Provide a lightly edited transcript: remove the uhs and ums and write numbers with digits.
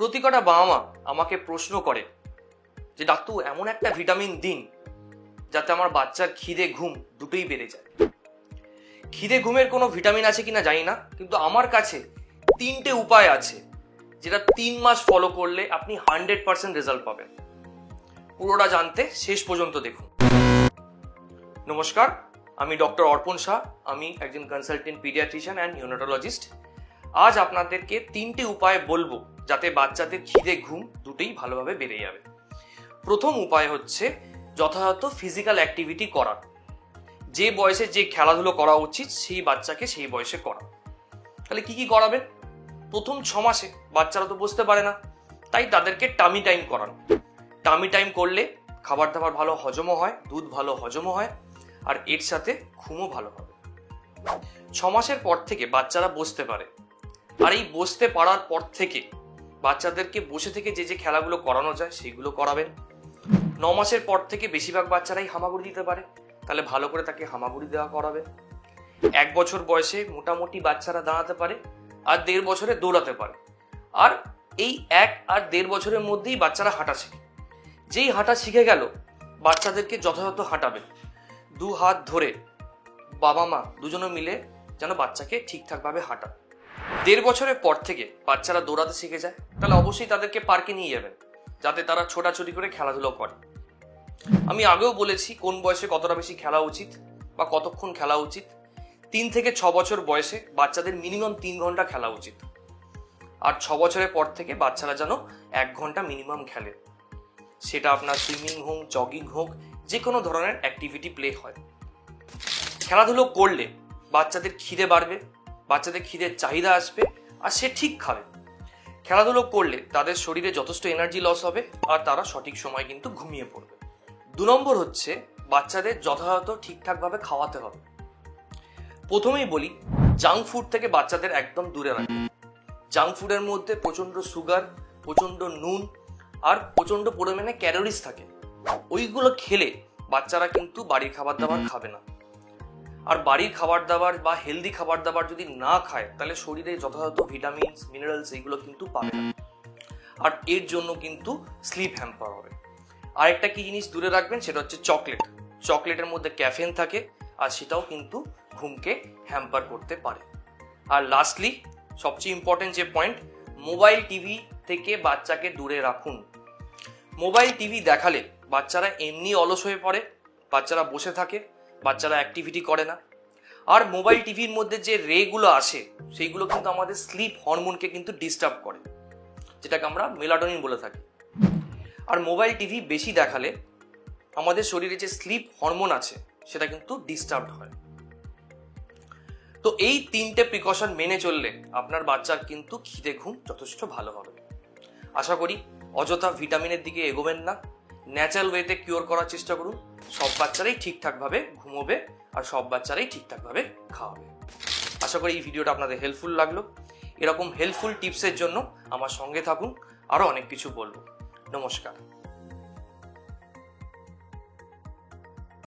প্রতি কটা বাবা মা আমাকে প্রশ্ন করে যে ডাক্তার এমন একটা ভিটামিন দিন যাতে আমার বাচ্চার খিদে ঘুম দুটোই বেড়ে যায়। খিদে ঘুমের কোনো ভিটামিন আছে কিনা জানি না, কিন্তু আমার কাছে 3টে উপায় আছে যেটা 3 মাস ফলো করলে আপনি 100% রেজাল্ট পাবেন। পুরোটা জানতে শেষ পর্যন্ত দেখুন। নমস্কার, আমি ডক্টর অর্পণ শাহ। আমি একজন কনসালটেন্ট পিডিয়াট্রিশিয়ান অ্যান্ড নিউরোলজিস্ট। আজ আপনাদেরকে 3টে উপায় বলবো যাতে বাচ্চাদের খিদে ঘুম দুটোই ভালোভাবে বেড়ে যাবে। প্রথম উপায় হচ্ছে যথাযথ ফিজিক্যাল অ্যাক্টিভিটি করা। যে বয়সে যে খেলাধুলো করা উচিত সেই বাচ্চাকে সেই বয়সে করা। তাহলে কি কি করাবেন? প্রথম 6 মাসে বাচ্চারা তো বুঝতে পারে না, তাই তাদেরকে টামি টাইম করানো। টামি টাইম করলে খাবার দাবার ভালো হজমও হয়, দুধ ভালো হজমও হয়, আর এর সাথে ঘুমও ভালো হবে। 6 মাসের পর থেকে বাচ্চারা বসতে পারে, আর এই বসতে পারার পর থেকে বাচ্চাদেরকে বসে থেকে যে যে খেলাগুলো করানো যায় সেইগুলো করাবেন। 9 মাসের পর থেকে বেশিরভাগ বাচ্চারাই হামাগুড়ি দিতে পারে, তাহলে ভালো করে তাকে হামাগুড়ি দেওয়া করাবে। 1 বছর বয়সে মোটামুটি বাচ্চারা দাঁড়াতে পারে, আর 1.5 বছরে দৌড়াতে পারে। আর এই 1 আর 1.5 বছরের মধ্যেই বাচ্চারা হাঁটা শিখে। যেই হাঁটা শিখে গেল, বাচ্চাদেরকে যথাযথ হাঁটাবেন। 2 হাত ধরে বাবা মা দুজনে মিলে যেন বাচ্চাকে ঠিকঠাকভাবে হাঁটা। 1.5 বছরের পর থেকে বাচ্চারা দৌড়াতে শিখে যায়, তাহলে অবশ্যই তাদেরকে পার্কে নিয়ে যাবেন যাতে তারা ছোটাছুটি করে খেলাধুলো করে। আমি আগেও বলেছি কোন বয়সে কতটা বেশি খেলা উচিত বা কতক্ষণ খেলা উচিত। 3 থেকে 6 বছর বয়সে বাচ্চাদের মিনিমাম 3 ঘন্টা খেলা উচিত, আর 6 বছরের পর থেকে বাচ্চারা যেন 1 ঘন্টা মিনিমাম খেলে। সেটা আপনার সুইমিং হোক, জগিং হোক, যে কোনো ধরনের অ্যাক্টিভিটি প্লে হয়। খেলাধুলো করলে বাচ্চাদের খিদে বাড়বে, বাচ্চাদের খিদের চাহিদা আসবে, আর সে ঠিক খাবে। খেলাধুলো করলে তাদের শরীরে যথেষ্ট এনার্জি লস হবে, আর তারা সঠিক সময় কিন্তু ঘুমিয়ে পড়বে। 2 নম্বর হচ্ছে বাচ্চাদের যথাযথ ঠিকঠাকভাবে খাওয়াতে হবে। প্রথমেই বলি, জাঙ্ক ফুড থেকে বাচ্চাদের একদম দূরে রাখবে। জাঙ্ক ফুডের মধ্যে প্রচন্ড সুগার, প্রচন্ড নুন আর প্রচন্ড পরিমাণে ক্যালোরিজ থাকে। ওইগুলো খেলে বাচ্চারা কিন্তু বাড়ির খাবার দাবার খাবে না। আর বাড়ির খাবার দাবার বা হেলদি খাবার দাবার যদি না খায়, তাহলে শরীরে যথাযথ ভিটামিনস, মিনারেলস এগুলো কিন্তু পাবে না, আর এর জন্য কিন্তু স্লিপ হ্যাম্পার হবে। আরেকটা কি জিনিস দূরে রাখবেন, সেটা হচ্ছে চকলেট। চকলেটের মধ্যে ক্যাফেন থাকে, আর সেটাও কিন্তু ঘুমকে হ্যাম্পার করতে পারে। আর লাস্টলি সবচেয়ে ইম্পর্টেন্ট যে পয়েন্ট, মোবাইল টিভি থেকে বাচ্চাকে দূরে রাখুন। মোবাইল টিভি দেখালে বাচ্চারা এমনি অলস হয়ে পড়ে, বাচ্চারা বসে থাকে, বাচ্চারা অ্যাক্টিভিটি করে না। আর মোবাইল টিভির মধ্যে যে রেগুলো আসে সেইগুলো কিন্তু আমাদের স্লিপ হরমোনকে কিন্তু ডিস্টার্ব করে, যেটাকে আমরা মেলাটোনিন বলে থাকি। আর মোবাইল টিভি বেশি দেখালে আমাদের শরীরে যে স্লিপ হরমোন আছে সেটা কিন্তু ডিস্টার্ব হয়। তো এই 3টে প্রিকশন মেনে চললে আপনার বাচ্চার কিন্তু খিদে ঘুম যথেষ্ট ভালো হবে। আশা করি অযথা ভিটামিনের দিকে এগোবেন না, ন্যাচারাল ওয়েতে কিওর করার চেষ্টা করুন। সব বাচ্চারাই ঠিকঠাকভাবে ঘুমোবে, আর সব বাচ্চারাই ঠিকঠাকভাবে খাওয়াবে। আশা করি এই ভিডিওটা আপনাদের হেল্পফুল লাগলো। এরকম হেল্পফুল টিপসের জন্য আমার সঙ্গে থাকুন, আরও অনেক কিছু বলবো। নমস্কার।